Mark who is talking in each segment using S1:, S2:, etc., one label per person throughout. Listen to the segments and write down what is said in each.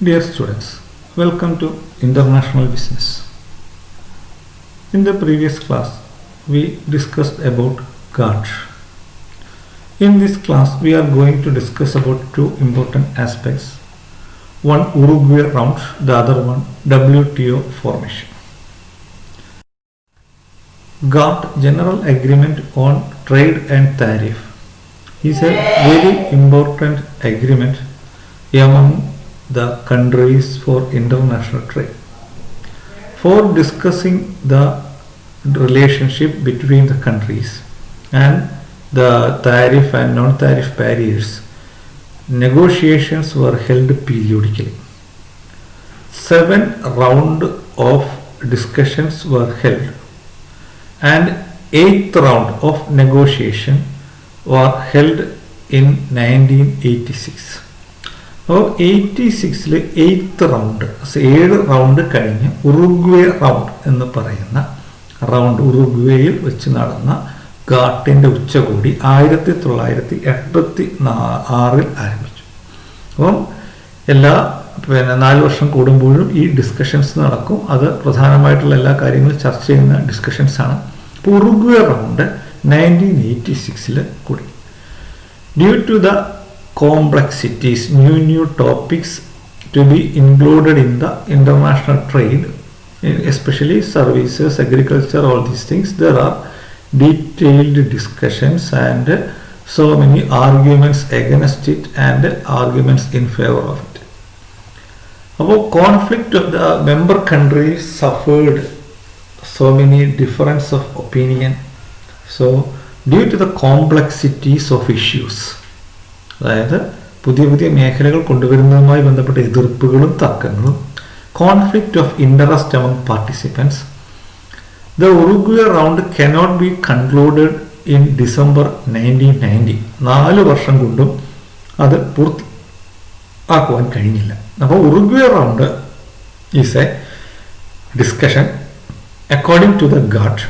S1: Dear students, welcome to International Business. In the previous class, we discussed about GATT. In this class, we are going to discuss about two important aspects. One Uruguay round, the other one WTO formation. GATT, General Agreement on Trade and Tariff, is a very important agreement among the countries for international trade. For discussing the relationship between the countries and the tariff and non-tariff barriers, negotiations were held periodically. 7 rounds of discussions were held and 8th round of negotiation were held in 1986. അപ്പോൾ 86-ൽ 8th round 7 round കഴിഞ്ഞ് Uruguay round എന്ന് പറയുന്ന round ഉറുഗ്വേയിൽ വെച്ച് നടന്ന ഗാട്ടിൻ്റെ ഉച്ചകോടി 1986 ആരംഭിച്ചു. അപ്പം എല്ലാ 4 വർഷം കൂടുമ്പോഴും ഈ ഡിസ്കഷൻസ് നടക്കും. അത് പ്രധാനമായിട്ടുള്ള എല്ലാ കാര്യങ്ങളും ചർച്ച ചെയ്യുന്ന ഡിസ്കഷൻസാണ്. അപ്പോൾ ഉറുഗ്വേ റൗണ്ട് 1986-ൽ കൂടി. Due to the complexities, new topics to be included in the international trade, especially services, agriculture, all these things, there are detailed discussions and so many arguments against it and arguments in favor of it. About conflict of the member countries suffered so many difference of opinion. So due to the complexities of issues, അതായത് പുതിയ പുതിയ മേഖലകൾ കൊണ്ടുവരുന്നതുമായി ബന്ധപ്പെട്ട എതിർപ്പുകളും തർക്കങ്ങളും, conflict of interest among participants, the Uruguay round cannot be concluded in December 1990. 4 വർഷം കൊണ്ടും അത് പൂർത്തിയാക്കുവാൻ കഴിഞ്ഞില്ല. അപ്പോൾ Uruguay round is a discussion according to the GATT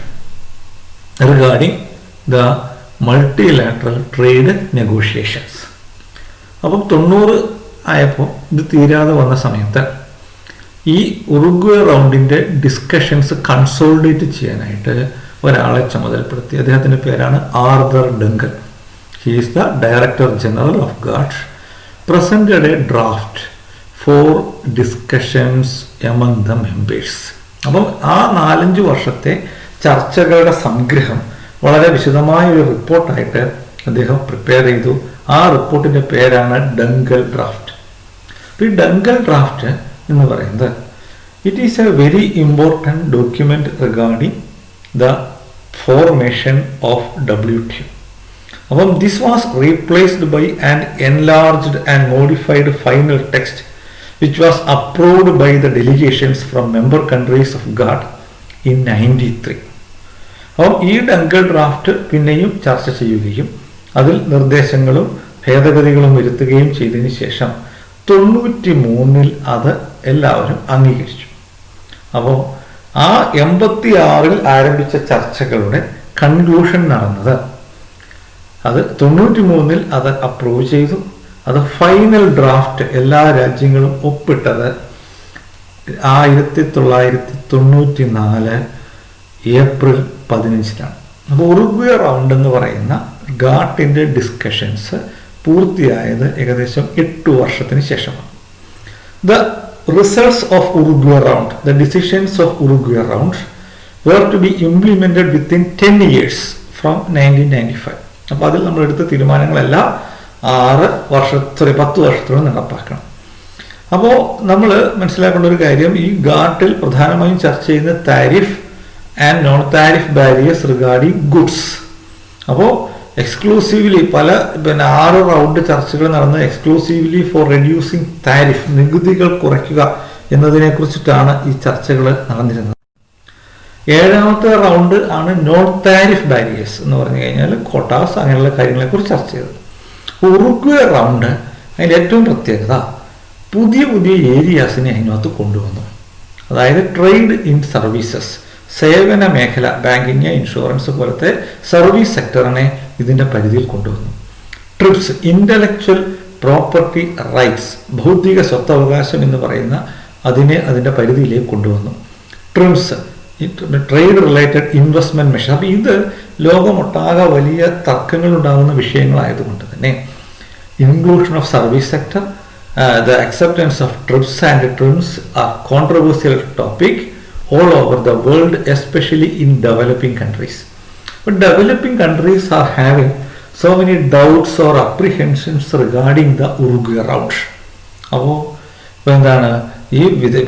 S1: regarding the multilateral trade negotiations. അപ്പം 90 ആയപ്പോൾ ഇത് തീരാതെ വന്ന സമയത്ത് ഈ ഉറുഗ്വേ റൗണ്ടിൻ്റെ ഡിസ്കഷൻസ് കൺസോളിഡേറ്റ് ചെയ്യാനായിട്ട് ഒരാളെ ചുമതലപ്പെടുത്തി. അദ്ദേഹത്തിൻ്റെ പേരാണ് Arthur Dunkel. He is the director general of GATT. Presented a draft for discussions among the members. അപ്പം ആ 4-5 വർഷത്തെ ചർച്ചകളുടെ സംഗ്രഹം വളരെ വിശദമായ ഒരു റിപ്പോർട്ടായിട്ട് അദ്ദേഹം പ്രിപ്പയർ ചെയ്തു. ആ റിപ്പോർട്ടിൻ്റെ പേരാണ് ഡങ്കൽ ഡ്രാഫ്റ്റ്. ഈ ഡങ്കൽ ഡ്രാഫ്റ്റ് എന്ന് പറയുന്നത് it is a very important document regarding the formation of WTO. അപ്പം this was replaced by an enlarged and modified final text which was approved by the delegations from member countries of GATT in 1993. അപ്പം ഈ ഡങ്കൽ draft പിന്നെയും ചർച്ച ചെയ്യുകയും അതിൽ നിർദ്ദേശങ്ങളും ഭേദഗതികളും വരുത്തുകയും ചെയ്തതിന് ശേഷം 93-ൽ അത് എല്ലാവരും അംഗീകരിച്ചു. അപ്പോൾ ആ 86-ൽ ആരംഭിച്ച ചർച്ചകളുടെ കൺക്ലൂഷൻ നടന്നത് അത് 93-ൽ അത് അപ്രൂവ് ചെയ്തു. അത് ഫൈനൽ ഡ്രാഫ്റ്റ് എല്ലാ രാജ്യങ്ങളും ഒപ്പിട്ടത് 1994 ഏപ്രിൽ 15-ലാണ്. അപ്പോൾ ഉറുഗ്വേ റൗണ്ട് എന്ന് പറയുന്ന ഗാട്ടിൻ്റെ ഡിസ്കഷൻസ് പൂർത്തിയായത് ഏകദേശം 8 വർഷത്തിന് ശേഷമാണ്. The results of Uruguay round, the decisions of Uruguay round were to be implemented within 10 years from 1995. അപ്പോൾ അതിൽ നമ്മളെടുത്ത തീരുമാനങ്ങളെല്ലാം 10 വർഷത്തോടെ നടപ്പാക്കണം. അപ്പോൾ നമ്മൾ മനസ്സിലാക്കേണ്ട ഒരു കാര്യം, ഈ ഗാട്ടിൽ പ്രധാനമായും ചർച്ച ചെയ്യുന്ന tariff and non tariff barriers regarding goods. അപ്പോൾ എക്സ്ക്ലൂസീവ്ലി 6 റൗണ്ട് ചർച്ചകൾ നടന്ന് എക്സ്ക്ലൂസീവ്ലി ഫോർ റെഡ്യൂസിങ് താരിഫ്, നികുതികൾ കുറയ്ക്കുക എന്നതിനെ കുറിച്ചിട്ടാണ് ഈ ചർച്ചകൾ നടന്നിരുന്നത്. 7ാമത്തെ റൗണ്ട് ആണ് നോൺ താരിഫ് ബാരിയേഴ്സ് എന്ന് പറഞ്ഞു കഴിഞ്ഞാൽ കോട്ടാസ് അങ്ങനെയുള്ള കാര്യങ്ങളെക്കുറിച്ച് ചർച്ച ചെയ്തത്. ഉറുഗ്വേ റൗണ്ട് അതിൻ്റെ ഏറ്റവും പ്രത്യേകത പുതിയ ഏരിയാസിനെ അതിനകത്ത് കൊണ്ടുവന്നു. അതായത് ട്രേഡ് ഇൻ സർവീസസ്, സേവന മേഖല, ബാങ്കിങ്, ഇൻഷുറൻസ് പോലത്തെ സർവീസ് സെക്ടറിനെ ഇതിൻ്റെ പരിധിയിൽ കൊണ്ടുവന്നു. ട്രിപ്സ്, ഇൻ്റലക്ച്വൽ പ്രോപ്പർട്ടി റൈറ്റ്സ്, ഭൗതിക സ്വത്തവകാശം എന്ന് പറയുന്ന അതിനെ അതിൻ്റെ പരിധിയിലേക്ക് കൊണ്ടുവന്നു. ട്രിംസ്, ട്രേഡ് റിലേറ്റഡ് ഇൻവെസ്റ്റ്മെന്റ് മെഷർ. അപ്പം ഇത് ലോകമൊട്ടാകെ വലിയ തർക്കങ്ങൾ ഉണ്ടാകുന്ന വിഷയങ്ങളായതുകൊണ്ട് തന്നെ inclusion of service sector, the acceptance of TRIPS and TRIMS are controversial topic all over the world, especially in developing countries. But developing countries are having so many doubts or apprehensions regarding the Uruguay route. അപ്പോൾ ഇപ്പോൾ എന്താണ് ഈ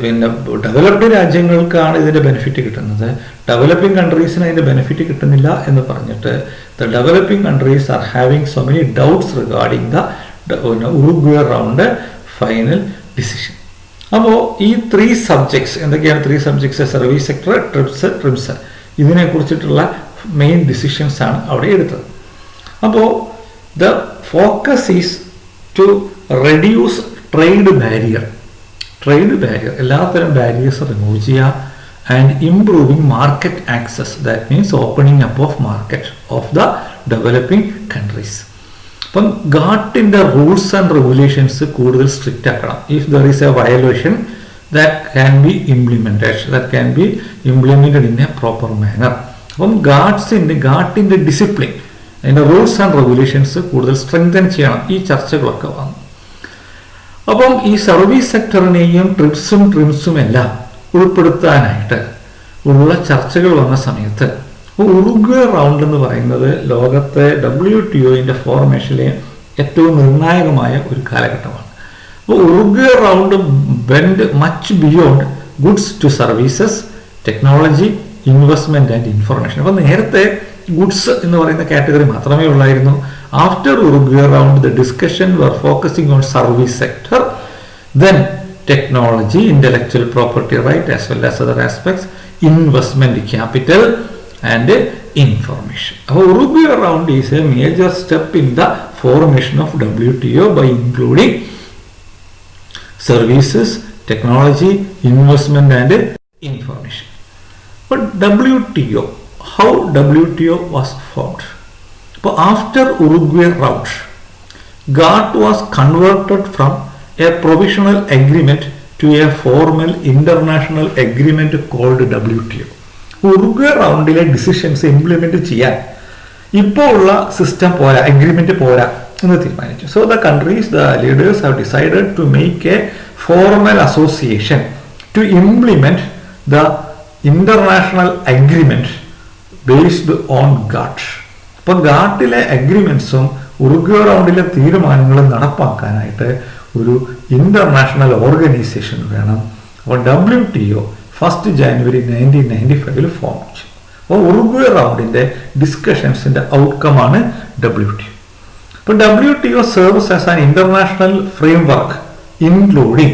S1: പിന്നെ developed രാജ്യങ്ങൾക്കാണ് ഇതിൻ്റെ benefit കിട്ടുന്നത്, developing കൺട്രീസിന് അതിൻ്റെ benefit കിട്ടുന്നില്ല എന്ന് പറഞ്ഞിട്ട് the developing countries are having so many doubts regarding the Uruguay round final decision. അപ്പോൾ ഈ 3 സബ്ജക്ട്സ് എന്തൊക്കെയാണ്? 3 subjects, service sector, TRIPS, TRIMS, ഇതിനെക്കുറിച്ചിട്ടുള്ള മെയിൻ ഡിസിഷൻസ് ആണ് അവിടെ എടുത്തത്. അപ്പോൾ the focus is to reduce trade barrier, എല്ലാത്തരം ബാരിയേഴ്സ് റിമൂവ് ചെയ്യുക, and improving market access, that means opening up of market of the developing countries. അപ്പം ഗാട്ടിൻ്റെ റൂൾസ് ആൻഡ് റെഗുലേഷൻസ് കൂടുതൽ സ്ട്രിക്റ്റ് ആക്കണം. If there is A violation that can be implemented in A proper manor. അപ്പം ഗാട്ടിൻ്റെ discipline, അതിൻ്റെ rules and regulations കൂടുതൽ strengthen ചെയ്യണം. ഈ ചർച്ചകളൊക്കെ വന്നു. അപ്പം ഈ സർവീസ് സെക്ടറിനെയും ട്രിംസും എല്ലാം ഉൾപ്പെടുത്താനായിട്ട് ഉള്ള ചർച്ചകൾ വന്ന സമയത്ത് ഉറുഗ്വേ റൗണ്ട് എന്ന് പറയുന്നത് ലോകത്തെ WTOന്റെ ഫോർമേഷനിലെ ഏറ്റവും നിർണായകമായ ഒരു കാലഘട്ടമാണ്. അപ്പോൾ Uruguay round went much beyond goods to services, technology, investment and information. അപ്പോൾ നേരത്തെ ഗുഡ്സ് എന്ന് പറയുന്ന കാറ്റഗറി മാത്രമേ ഉള്ളായിരുന്നു. After Uruguay round the discussion were focusing on service sector, then technology, intellectual property right as well as other aspects, investment capital and information. Our Uruguay round is a major step in the formation of WTO by including services, technology, investment and information. But WTO, how WTO was formed? But after Uruguay round, GATT was converted from a provisional agreement to a formal international agreement called WTO. Uruguay റൗണ്ടിലെ decisions implement ചെയ്യാൻ ഇപ്പോൾ ഉള്ള system പോരാ, agreement പോരാ എന്ന് തീരുമാനിച്ചു. So the countries, the leaders have decided to make a formal association to implement the international agreement based on GATT. അപ്പോൾ ഗാട്ടിലെ അഗ്രിമെന്റ്സും ഉറുഗ്വേ റൗണ്ടിലെ തീരുമാനങ്ങളും നടപ്പാക്കാനായിട്ട് ഒരു ഇന്റർനാഷണൽ ഓർഗനൈസേഷൻ വേണം. അപ്പോൾ WTO 1 ജാനുവരി 1995 ഫോം ചെയ്തു. അപ്പോൾ ഉറുഗ്വേ റൗണ്ടിന്റെ ഡിസ്കഷൻസിന്റെ ഔട്ട്കമാണ് WTO. അപ്പോൾ WTO serves as an international framework including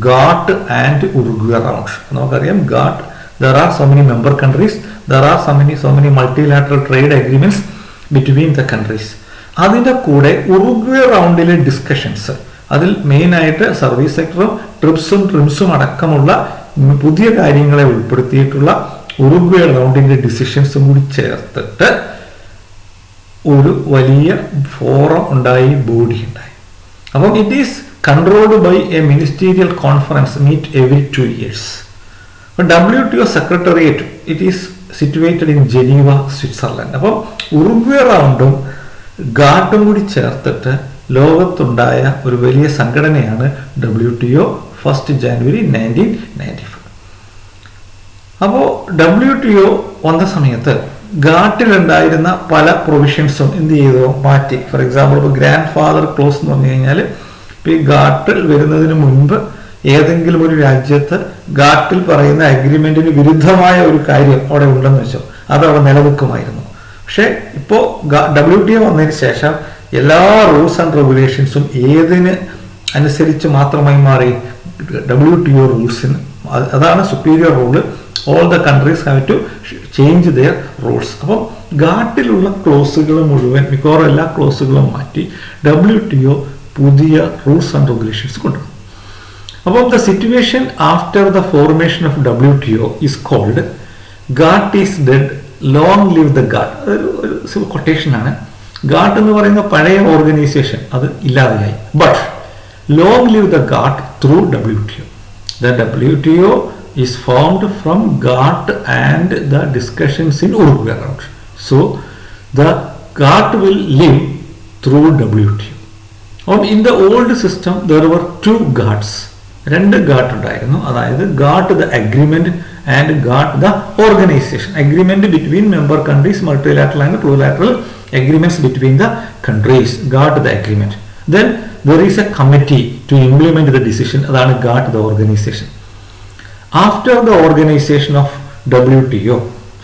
S1: GATT and Uruguay round. നമുക്കറിയാം GATT, there are so many member countries, there are so many multilateral trade agreements between the countries. അതിൻ്റെ കൂടെ Uruguay റൗണ്ടിലെ discussions, അതിൽ മെയിനായിട്ട് service സെക്ടറും ട്രിംസും അടക്കമുള്ള പുതിയ കാര്യങ്ങളെ ഉൾപ്പെടുത്തിയിട്ടുള്ള Uruguay റൗണ്ടിന്റെ ഡിസിഷൻസും കൂടി ചേർത്തിട്ട് ഒരു വലിയ ഫോറം ഉണ്ടായി, ബോഡി ഉണ്ടായി. അപ്പം it is controlled by a ministerial conference meet every 2 years. WTO secretariat it is situated in Geneva, Switzerland. അപ്പം ഉറുഗ്വേ റൗണ്ടും ഗാട്ടും കൂടി ചേർത്തിട്ട് ലോകത്തുണ്ടായ ഒരു വലിയ സംഘടനയാണ് WTO 1 ജാനുവരി 1995. അപ്പോൾ WTO വന്ന സമയത്ത് ഗാട്ടിലുണ്ടായിരുന്ന പല പ്രൊവിഷൻസും എന്ത് ചെയ്തു, മാറ്റി. ഫോർ എക്സാമ്പിൾ ഇപ്പോൾ ഗ്രാൻഡ് ഫാദർ ക്ലോസ് എന്ന് പറഞ്ഞു കഴിഞ്ഞാൽ ഇപ്പോൾ ഈ ഗാട്ടിൽ വരുന്നതിന് മുൻപ് ഏതെങ്കിലും ഒരു രാജ്യത്ത് ഗാട്ടിൽ പറയുന്ന അഗ്രിമെന്റിന് വിരുദ്ധമായ ഒരു കാര്യം അവിടെ ഉണ്ടെന്ന് വെച്ചോ, അത് അവിടെ നിലനിൽക്കുമായിരുന്നു. പക്ഷെ ഇപ്പോൾ WTO വന്നതിന് ശേഷം എല്ലാ റൂൾസ് ആൻഡ് റെഗുലേഷൻസും ഏതിന് അനുസരിച്ച് മാത്രമായി മാറി, WTO റൂൾസിന്. അതാണ് superior rule. All the countries have to change their rules. അപ്പം ഗാട്ടിലുള്ള ക്ലോസുകൾ മുഴുവൻ, മിക്കവാറും എല്ലാ ക്ലോസുകളും മാറ്റി WTO പുതിയ റൂൾസ് ആൻഡ് റെഗുലേഷൻസ് കൊണ്ടുവന്നു. അപ്പം the situation after the formation of WTO is called GATT is dead, long live the GATT. ഒരു കൊട്ടേഷനാണ്. GATT എന്ന് പറയുന്ന പഴയ ഓർഗനൈസേഷൻ അത് ഇല്ലാതെയായി. But long live the GATT through WTO. The WTO is formed from GATT and the discussions in Uruguay round. So the GATT will live through WTO. In the old system there were two GATTs. രണ്ട് GATT ഉണ്ടായിരുന്നു. അതായത് GATT the agreement and GATT the organization. Agreement between member countries, multilateral and plurilateral agreements between the countries. GATT the agreement. Then there is a committee to implement the decision. അതാണ് GATT the organization. After the organization of WTO,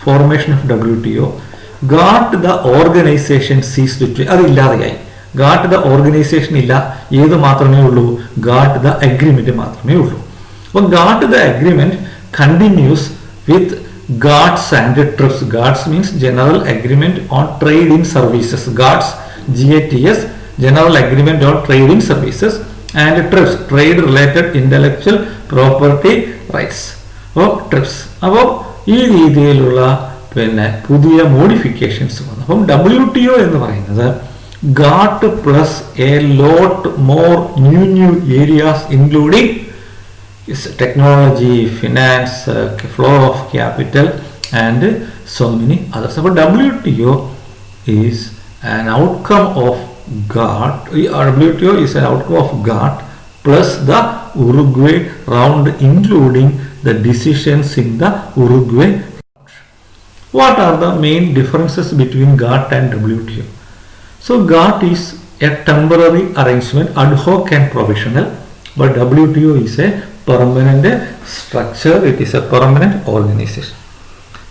S1: formation of WTO, GATT the organization ceased to. അത് ഇല്ലാതെയായി. GATT the organization ഇല്ല. ഏത് മാത്രമേ ഉള്ളൂ? GATT the agreement മാത്രമേ ഉള്ളൂ. അപ്പോൾ GATT the agreement continues with GATS and TRIPS. GATS means General Agreement on Trade in Services. GATS, GATS, General Agreement on Trade in Services, and TRIPS, Trade Related Intellectual Property Rights. അപ്പോൾ TRIPS. അപ്പോൾ ഈ രീതിയിലുള്ള പുതിയ modifications വന്നു. അപ്പം WTO എന്ന് പറയുന്നത് GATT plus a lot more new areas including technology, finance, flow of capital and so many others. So WTO is an outcome of GATT. WTO is an outcome of GATT plus the Uruguay round, including the decisions in the Uruguay round. What are the main differences between GATT and WTO? So GATT is a temporary arrangement, ad hoc and provisional, but WTO is a permanent structure. It is a permanent organization.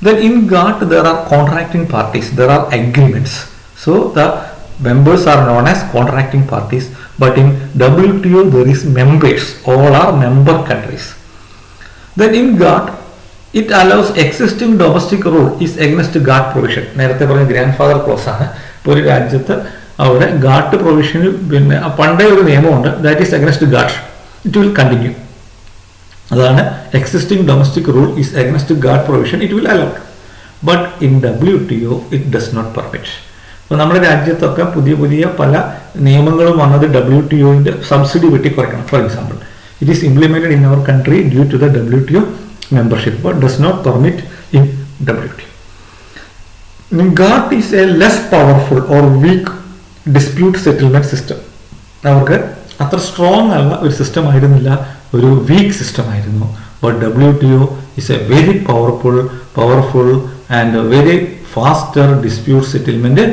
S1: Then in GATT there are contracting parties, there are agreements. So the members are known as contracting parties, but in WTO there is members, all are member countries. Then in GATT it allows existing domestic rule is against GATT provision. നേരത്തെ പറഞ്ഞ grand close ആണ്. ഇപ്പോൾ ഒരു രാജ്യത്ത് അവിടെ GATT പ്രൊവിഷന് പിന്നെ പണ്ടേ ഒരു നിയമമുണ്ട്, that is against GATT. It will continue. അതാണ് existing domestic rule is against GATT provision, it will allowed. But in WTO it does not permit. അപ്പോൾ നമ്മുടെ രാജ്യത്തൊക്കെ പുതിയ പുതിയ പല നിയമങ്ങളും വന്നത് WTOന്റെ സബ്സിഡി വെട്ടിക്കുറയ്ക്കണം. For example, it is implemented in our country due to the WTO membership, but does not permit in WTO. GATT is a less powerful or weak dispute settlement system. അവർക്ക് അത്ര സ്ട്രോങ് അല്ല ഒരു system ആയിരുന്നില്ല, ഒരു weak system ആയിരുന്നു. But WTO is a very powerful and very faster dispute settlement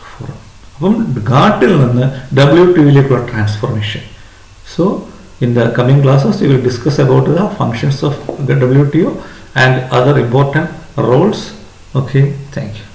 S1: forum. അപ്പം GATTിൽ നിന്ന് WTOയിലേക്കുള്ള transformation. So in the coming classes we will discuss about the functions of the WTO and other important roles. Okay, thank you.